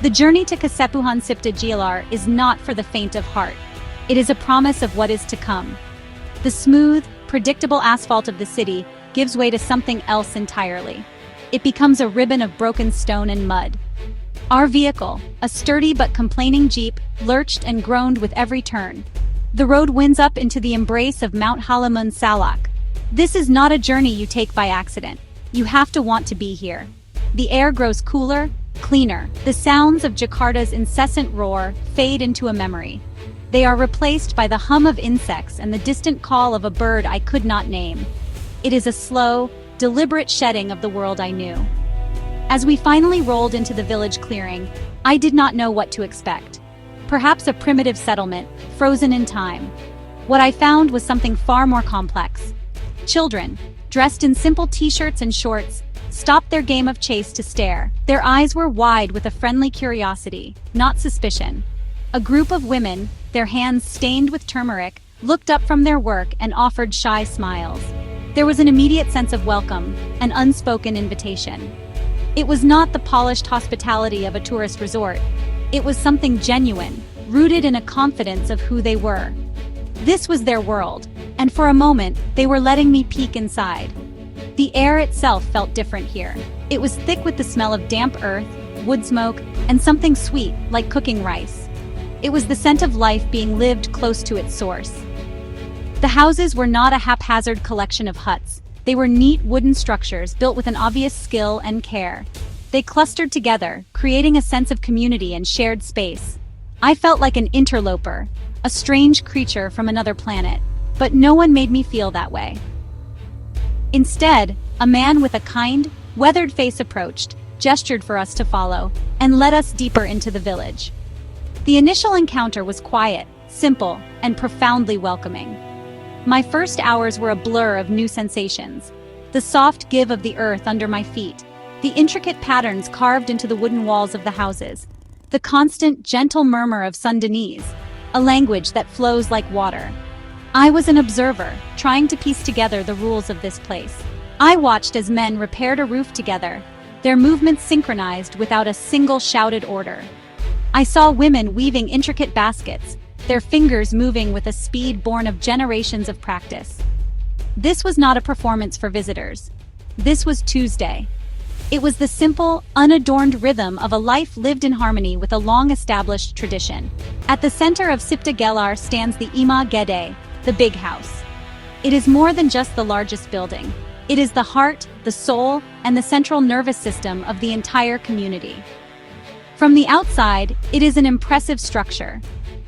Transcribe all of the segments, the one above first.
The journey to Kasepuhan Sipta Gilar is not for the faint of heart. It is a promise of what is to come. The smooth, predictable asphalt of the city gives way to something else entirely. It becomes a ribbon of broken stone and mud. Our vehicle, a sturdy but complaining Jeep, lurched and groaned with every turn. The road winds up into the embrace of Mount Halimun Salak. This is not a journey you take by accident. You have to want to be here. The air grows cooler, cleaner. The sounds of Jakarta's incessant roar fade into a memory. They are replaced by the hum of insects and the distant call of a bird I could not name. It is a slow, deliberate shedding of the world I knew. As we finally rolled into the village clearing, I did not know what to expect. Perhaps a primitive settlement, frozen in time. What I found was something far more complex. Children, dressed in simple t-shirts and shorts, stopped their game of chase to stare. Their eyes were wide with a friendly curiosity, not suspicion. A group of women, their hands stained with turmeric, looked up from their work and offered shy smiles. There was an immediate sense of welcome, an unspoken invitation. It was not the polished hospitality of a tourist resort. It was something genuine, rooted in a confidence of who they were. This was their world, and for a moment, they were letting me peek inside. The air itself felt different here. It was thick with the smell of damp earth, wood smoke, and something sweet, like cooking rice. It was the scent of life being lived close to its source. The houses were not a haphazard collection of huts. They were neat wooden structures built with an obvious skill and care. They clustered together, creating a sense of community and shared space. I felt like an interloper, a strange creature from another planet, but no one made me feel that way. Instead, a man with a kind, weathered face approached, gestured for us to follow, and led us deeper into the village. The initial encounter was quiet, simple, and profoundly welcoming. My first hours were a blur of new sensations. The soft give of the earth under my feet, the intricate patterns carved into the wooden walls of the houses, the constant, gentle murmur of Sundanese, a language that flows like water. I was an observer, trying to piece together the rules of this place. I watched as men repaired a roof together, their movements synchronized without a single shouted order. I saw women weaving intricate baskets, their fingers moving with a speed born of generations of practice. This was not a performance for visitors. This was Tuesday. It was the simple, unadorned rhythm of a life lived in harmony with a long-established tradition. At the center of Sipta Gelar stands the Ima Gede, the big house. It is more than just the largest building. It is the heart, the soul, and the central nervous system of the entire community. From the outside, it is an impressive structure.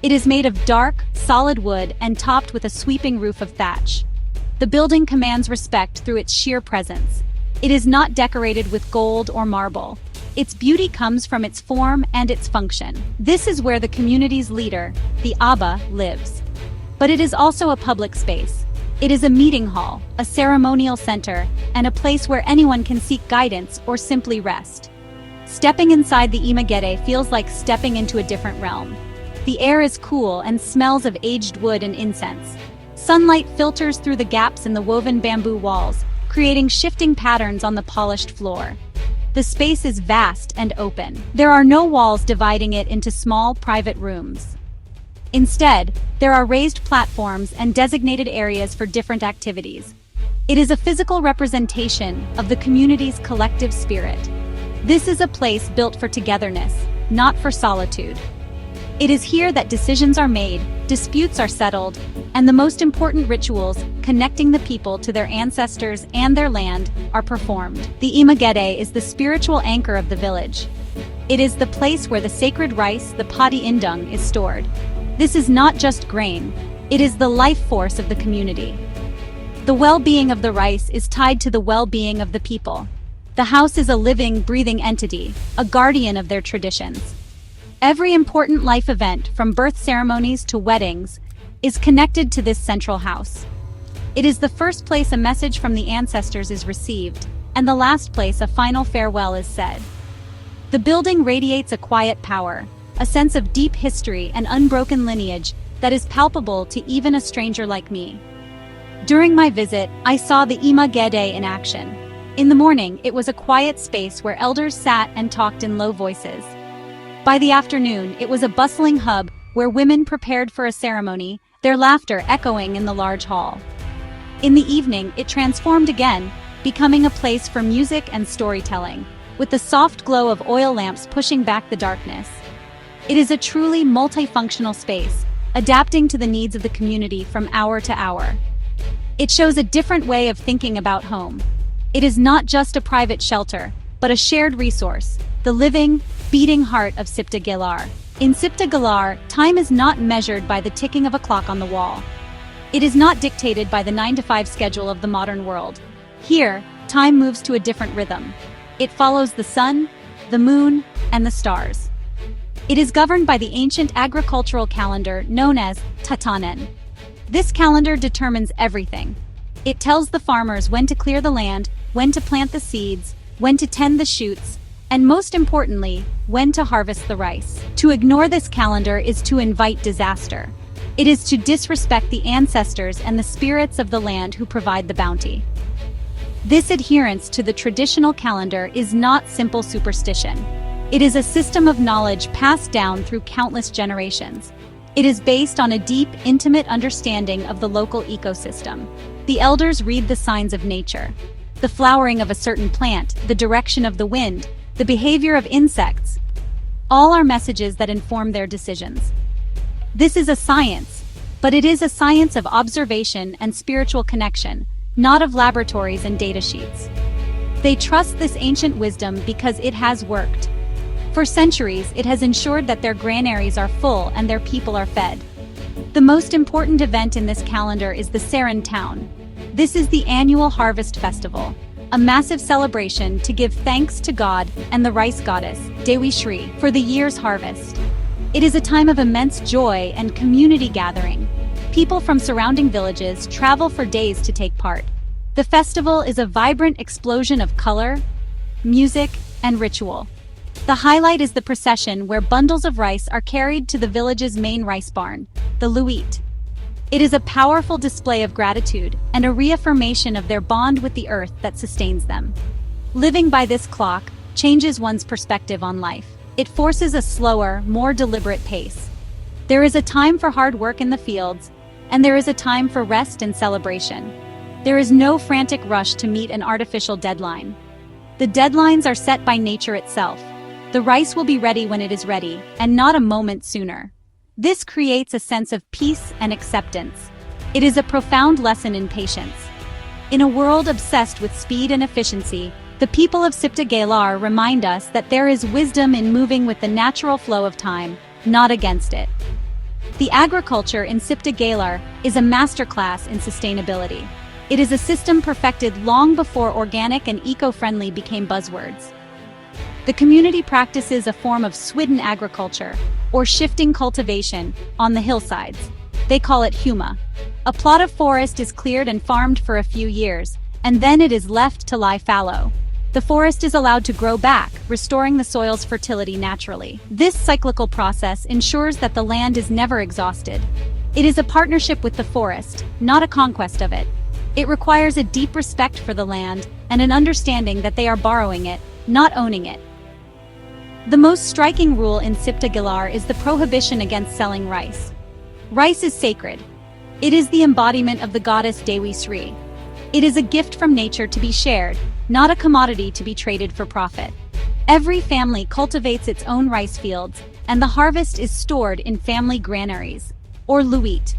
It is made of dark, solid wood and topped with a sweeping roof of thatch. The building commands respect through its sheer presence. It is not decorated with gold or marble. Its beauty comes from its form and its function. This is where the community's leader, the Abba, lives. But it is also a public space. It is a meeting hall, a ceremonial center, and a place where anyone can seek guidance or simply rest. Stepping inside the Imagete feels like stepping into a different realm. The air is cool and smells of aged wood and incense. Sunlight filters through the gaps in the woven bamboo walls, creating shifting patterns on the polished floor. The space is vast and open. There are no walls dividing it into small, private rooms. Instead, there are raised platforms and designated areas for different activities. It is a physical representation of the community's collective spirit. This is a place built for togetherness, not for solitude. It is here that decisions are made, disputes are settled, and the most important rituals, connecting the people to their ancestors and their land, are performed. The Imagete is the spiritual anchor of the village. It is the place where the sacred rice, the padi indung, is stored. This is not just grain, it is the life force of the community. The well-being of the rice is tied to the well-being of the people. The house is a living, breathing entity, a guardian of their traditions. Every important life event, from birth ceremonies to weddings, is connected to this central house. It is the first place a message from the ancestors is received, and the last place a final farewell is said. The building radiates a quiet power, a sense of deep history and unbroken lineage that is palpable to even a stranger like me. During my visit, I saw the Imagete in action. In the morning, it was a quiet space where elders sat and talked in low voices. By the afternoon, it was a bustling hub where women prepared for a ceremony, their laughter echoing in the large hall. In the evening, it transformed again, becoming a place for music and storytelling, with the soft glow of oil lamps pushing back the darkness. It is a truly multifunctional space, adapting to the needs of the community from hour to hour. It shows a different way of thinking about home. It is not just a private shelter, but a shared resource, the living, beating heart of Sipta Gelar. In Sipta Gelar, time is not measured by the ticking of a clock on the wall. It is not dictated by the 9-to-5 schedule of the modern world. Here, time moves to a different rhythm. It follows the sun, the moon, and the stars. It is governed by the ancient agricultural calendar known as Taman. This calendar determines everything. It tells the farmers when to clear the land, when to plant the seeds, when to tend the shoots, and most importantly, when to harvest the rice. To ignore this calendar is to invite disaster. It is to disrespect the ancestors and the spirits of the land who provide the bounty. This adherence to the traditional calendar is not simple superstition. It is a system of knowledge passed down through countless generations. It is based on a deep, intimate understanding of the local ecosystem. The elders read the signs of nature. The flowering of a certain plant, the direction of the wind, the behavior of insects. All are messages that inform their decisions. This is a science, but it is a science of observation and spiritual connection, not of laboratories and data sheets. They trust this ancient wisdom because it has worked. For centuries, it has ensured that their granaries are full and their people are fed. The most important event in this calendar is the Saran Town. This is the annual harvest festival, a massive celebration to give thanks to God and the rice goddess, Dewi Shri, for the year's harvest. It is a time of immense joy and community gathering. People from surrounding villages travel for days to take part. The festival is a vibrant explosion of color, music, and ritual. The highlight is the procession where bundles of rice are carried to the village's main rice barn, the Luit. It is a powerful display of gratitude and a reaffirmation of their bond with the earth that sustains them. Living by this clock changes one's perspective on life. It forces a slower, more deliberate pace. There is a time for hard work in the fields, and there is a time for rest and celebration. There is no frantic rush to meet an artificial deadline. The deadlines are set by nature itself. The rice will be ready when it is ready, and not a moment sooner. This creates a sense of peace and acceptance. It is a profound lesson in patience. In a world obsessed with speed and efficiency, the people of Sipta Gelar remind us that there is wisdom in moving with the natural flow of time, not against it. The agriculture in Sipta Gelar is a masterclass in sustainability. It is a system perfected long before organic and eco-friendly became buzzwords. The community practices a form of swidden agriculture, or shifting cultivation, on the hillsides. They call it huma. A plot of forest is cleared and farmed for a few years, and then it is left to lie fallow. The forest is allowed to grow back, restoring the soil's fertility naturally. This cyclical process ensures that the land is never exhausted. It is a partnership with the forest, not a conquest of it. It requires a deep respect for the land and an understanding that they are borrowing it, not owning it. The most striking rule in Sipta Gelar is the prohibition against selling rice. Rice is sacred. It is the embodiment of the goddess Dewi Shri. It is a gift from nature to be shared, not a commodity to be traded for profit. Every family cultivates its own rice fields, and the harvest is stored in family granaries, or luit.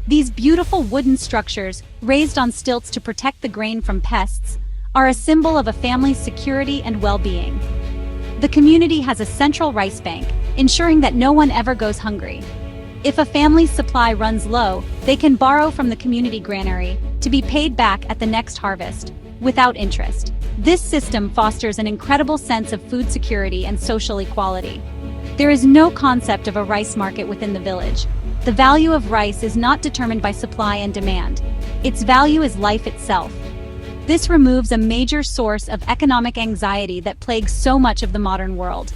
These beautiful wooden structures, raised on stilts to protect the grain from pests, are a symbol of a family's security and well-being. The community has a central rice bank, ensuring that no one ever goes hungry. If a family's supply runs low, they can borrow from the community granary to be paid back at the next harvest, without interest. This system fosters an incredible sense of food security and social equality. There is no concept of a rice market within the village. The value of rice is not determined by supply and demand. Its value is life itself. This removes a major source of economic anxiety that plagues so much of the modern world.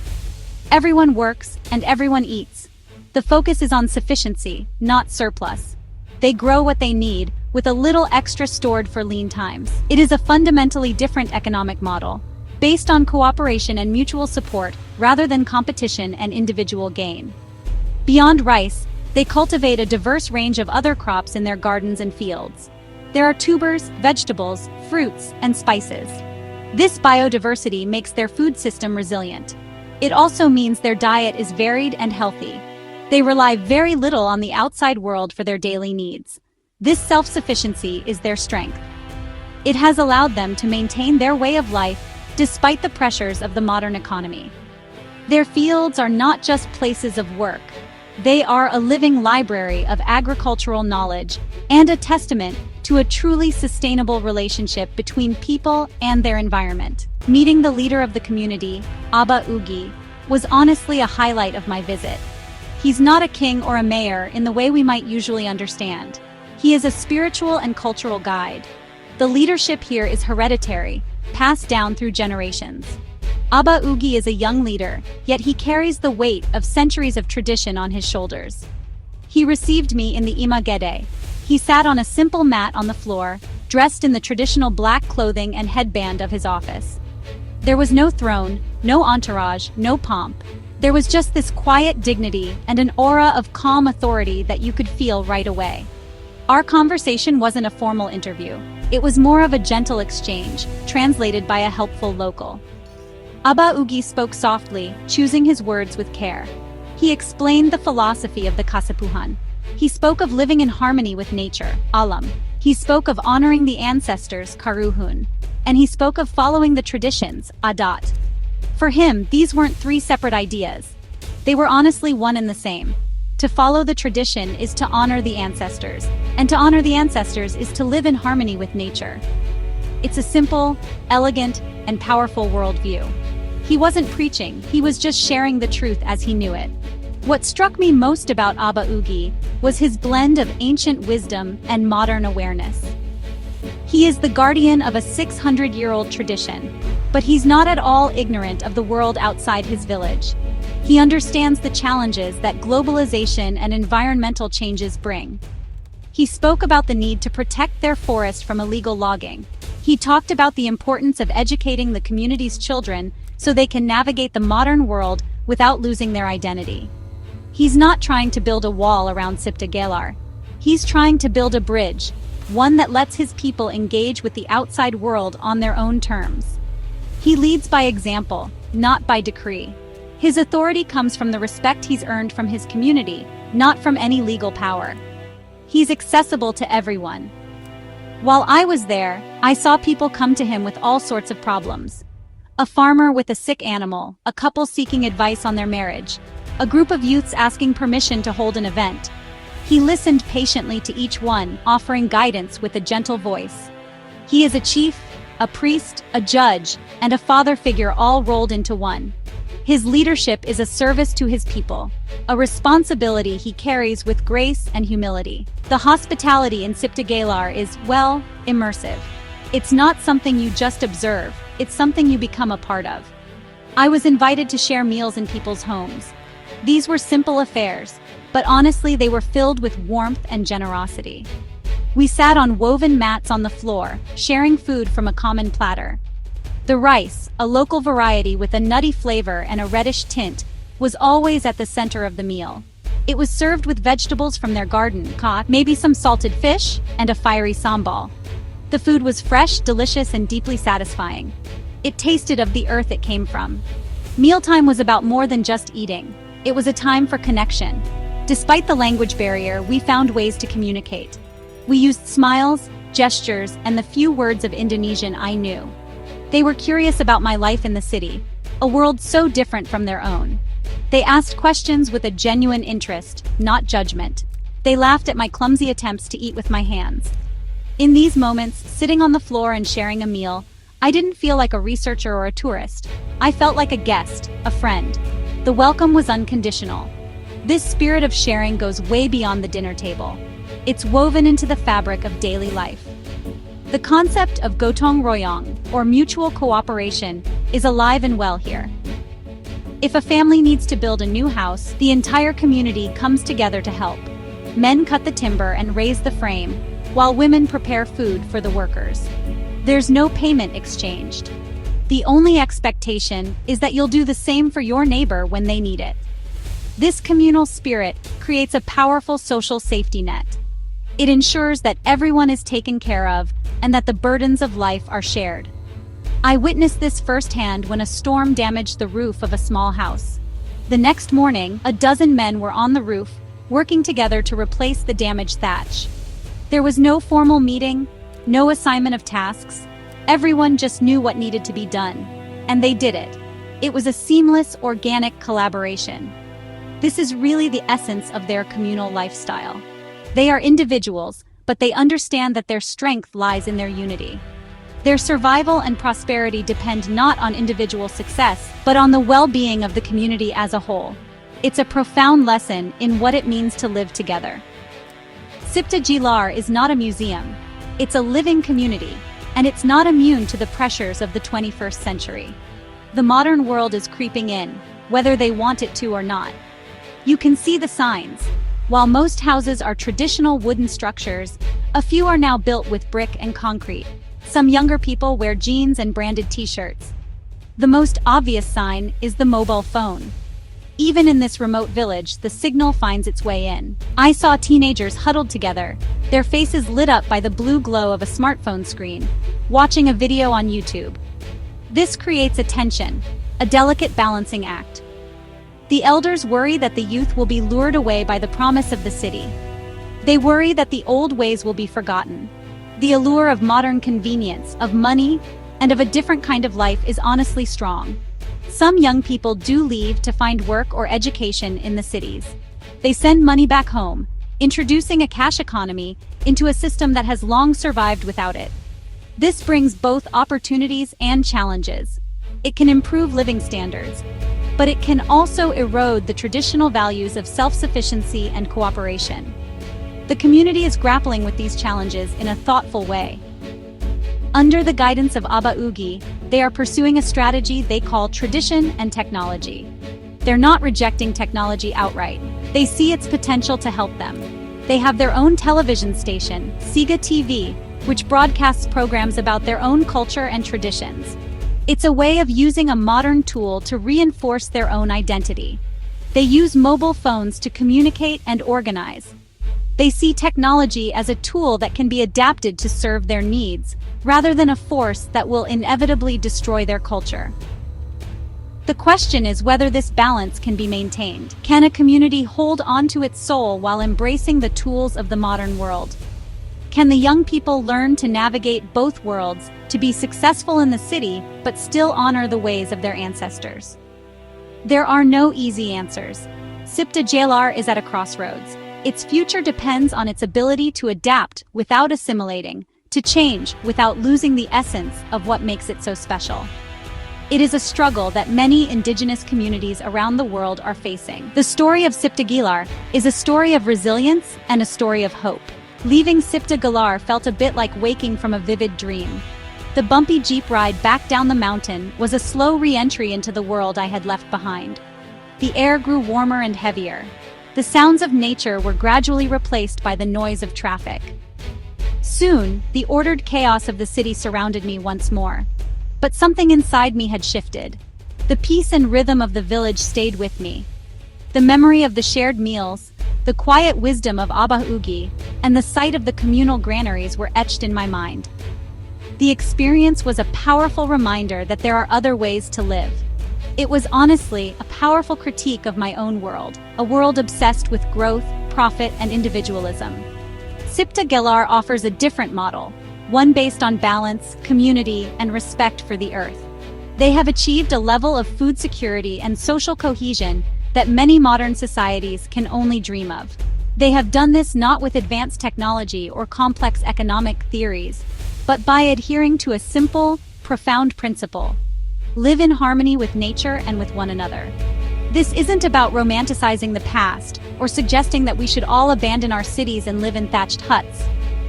Everyone works and everyone eats. The focus is on sufficiency, not surplus. They grow what they need, with a little extra stored for lean times. It is a fundamentally different economic model. based on cooperation and mutual support rather than competition and individual gain. Beyond rice, they cultivate a diverse range of other crops in their gardens and fields. There are tubers, vegetables, fruits, and spices. This biodiversity makes their food system resilient. It also means their diet is varied and healthy. They rely very little on the outside world for their daily needs. This self-sufficiency is their strength. It has allowed them to maintain their way of life despite the pressures of the modern economy. Their fields are not just places of work. They are a living library of agricultural knowledge and a testament to a truly sustainable relationship between people and their environment. Meeting the leader of the community, Aba Ugi, was honestly a highlight of my visit. He's not a king or a mayor in the way we might usually understand. He is a spiritual and cultural guide. The leadership here is hereditary, passed down through generations. Aba Ugi is a young leader, yet he carries the weight of centuries of tradition on his shoulders. He received me in the Imagede. He sat on a simple mat on the floor, dressed in the traditional black clothing and headband of his office. There was no throne, no entourage, no pomp. There was just this quiet dignity and an aura of calm authority that you could feel right away. Our conversation wasn't a formal interview. It was more of a gentle exchange, translated by a helpful local. Aba Ugi spoke softly, choosing his words with care. He explained the philosophy of the Kasepuhan. He spoke of living in harmony with nature, alam. He spoke of honoring the ancestors, karuhun. And he spoke of following the traditions, adat. For him, these weren't three separate ideas. They were honestly one and the same. To follow the tradition is to honor the ancestors, and to honor the ancestors is to live in harmony with nature. It's a simple, elegant, and powerful worldview. He wasn't preaching, he was just sharing the truth as he knew it. What struck me most about Aba Ugi was his blend of ancient wisdom and modern awareness. He is the guardian of a 600-year-old tradition, but he's not at all ignorant of the world outside his village. He understands the challenges that globalization and environmental changes bring. He spoke about the need to protect their forest from illegal logging. He talked about the importance of educating the community's children so they can navigate the modern world without losing their identity. He's not trying to build a wall around Sipta Galar. He's trying to build a bridge, one that lets his people engage with the outside world on their own terms. He leads by example, not by decree. His authority comes from the respect he's earned from his community, not from any legal power. He's accessible to everyone. While I was there, I saw people come to him with all sorts of problems. A farmer with a sick animal, a couple seeking advice on their marriage, a group of youths asking permission to hold an event. He listened patiently to each one, offering guidance with a gentle voice. He is a chief, a priest, a judge, and a father figure all rolled into one. His leadership is a service to his people, a responsibility he carries with grace and humility. The hospitality in Sipta Galar is, well, immersive. It's not something you just observe, it's something you become a part of. I was invited to share meals in people's homes. These were simple affairs, but honestly they were filled with warmth and generosity. We sat on woven mats on the floor, sharing food from a common platter. The rice, a local variety with a nutty flavor and a reddish tint, was always at the center of the meal. It was served with vegetables from their garden, maybe some salted fish, and a fiery sambal. The food was fresh, delicious, and deeply satisfying. It tasted of the earth it came from. Mealtime was about more than just eating. It was a time for connection. Despite the language barrier, we found ways to communicate. We used smiles, gestures, and the few words of Indonesian I knew. They were curious about my life in the city, a world so different from their own. They asked questions with a genuine interest, not judgment. They laughed at my clumsy attempts to eat with my hands. In these moments, sitting on the floor and sharing a meal, I didn't feel like a researcher or a tourist. I felt like a guest, a friend. The welcome was unconditional. This spirit of sharing goes way beyond the dinner table. It's woven into the fabric of daily life. The concept of gotong royong, or mutual cooperation, is alive and well here. If a family needs to build a new house, the entire community comes together to help. Men cut the timber and raise the frame, while women prepare food for the workers. There's no payment exchanged. The only expectation is that you'll do the same for your neighbor when they need it. This communal spirit creates a powerful social safety net. It ensures that everyone is taken care of and that the burdens of life are shared. I witnessed this firsthand when a storm damaged the roof of a small house. The next morning, a dozen men were on the roof, working together to replace the damaged thatch. There was no formal meeting, no assignment of tasks. Everyone just knew what needed to be done, and they did it. It was a seamless, organic collaboration. This is really the essence of their communal lifestyle. They are individuals, but they understand that their strength lies in their unity. Their survival and prosperity depend not on individual success, but on the well-being of the community as a whole. It's a profound lesson in what it means to live together. Sipta Gilar is not a museum. It's a living community, and it's not immune to the pressures of the 21st century. The modern world is creeping in, whether they want it to or not. You can see the signs. While most houses are traditional wooden structures, a few are now built with brick and concrete. Some younger people wear jeans and branded t-shirts. The most obvious sign is the mobile phone. Even in this remote village, the signal finds its way in. I saw teenagers huddled together, their faces lit up by the blue glow of a smartphone screen, watching a video on YouTube. This creates a tension, a delicate balancing act. The elders worry that the youth will be lured away by the promise of the city. They worry that the old ways will be forgotten. The allure of modern convenience, of money, and of a different kind of life is honestly strong. Some young people do leave to find work or education in the cities. They send money back home, introducing a cash economy into a system that has long survived without it. This brings both opportunities and challenges. It can improve living standards, but it can also erode the traditional values of self-sufficiency and cooperation. The community is grappling with these challenges in a thoughtful way. Under the guidance of Abba Ugi, they are pursuing a strategy they call tradition and technology. They're not rejecting technology outright. They see its potential to help them. They have their own television station, Siga TV, which broadcasts programs about their own culture and traditions. It's a way of using a modern tool to reinforce their own identity. They use mobile phones to communicate and organize. They see technology as a tool that can be adapted to serve their needs, rather than a force that will inevitably destroy their culture. The question is whether this balance can be maintained. Can a community hold on to its soul while embracing the tools of the modern world? Can the young people learn to navigate both worlds, to be successful in the city, but still honor the ways of their ancestors? There are no easy answers. Sipta Gilar is at a crossroads. Its future depends on its ability to adapt without assimilating, to change without losing the essence of what makes it so special. It is a struggle that many indigenous communities around the world are facing. The story of Sipta Gilar is a story of resilience and a story of hope. Leaving Sipta Gilar felt a bit like waking from a vivid dream. The bumpy jeep ride back down the mountain was a slow re-entry into the world I had left behind. The air grew warmer and heavier. The sounds of nature were gradually replaced by the noise of traffic. Soon, the ordered chaos of the city surrounded me once more. But something inside me had shifted. The peace and rhythm of the village stayed with me. The memory of the shared meals, the quiet wisdom of Abba Ugi, and the sight of the communal granaries were etched in my mind. The experience was a powerful reminder that there are other ways to live. It was honestly a powerful critique of my own world, a world obsessed with growth, profit, and individualism. Sipta Gilar offers a different model, one based on balance, community, and respect for the earth. They have achieved a level of food security and social cohesion that many modern societies can only dream of. They have done this not with advanced technology or complex economic theories, but by adhering to a simple, profound principle: live in harmony with nature and with one another. This isn't about romanticizing the past or suggesting that we should all abandon our cities and live in thatched huts.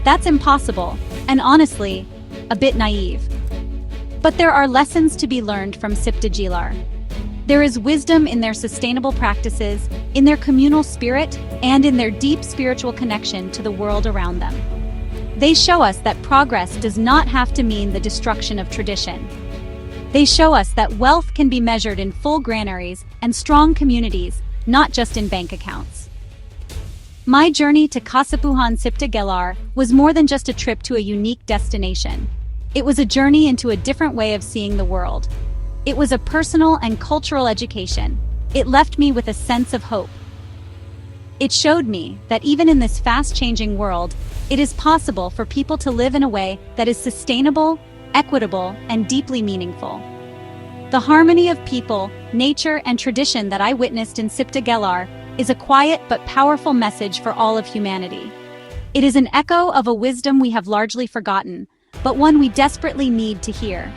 That's impossible, and honestly, a bit naive. But there are lessons to be learned from Sipta Gilar. There is wisdom in their sustainable practices, in their communal spirit, and in their deep spiritual connection to the world around them. They show us that progress does not have to mean the destruction of tradition. They show us that wealth can be measured in full granaries and strong communities, not just in bank accounts. My journey to Kasepuhan Sipta Gelar was more than just a trip to a unique destination. It was a journey into a different way of seeing the world. It was a personal and cultural education. It left me with a sense of hope. It showed me that even in this fast-changing world, it is possible for people to live in a way that is sustainable, equitable, and deeply meaningful. The harmony of people, nature, and tradition that I witnessed in Sipta Gelar is a quiet but powerful message for all of humanity. It is an echo of a wisdom we have largely forgotten, but one we desperately need to hear.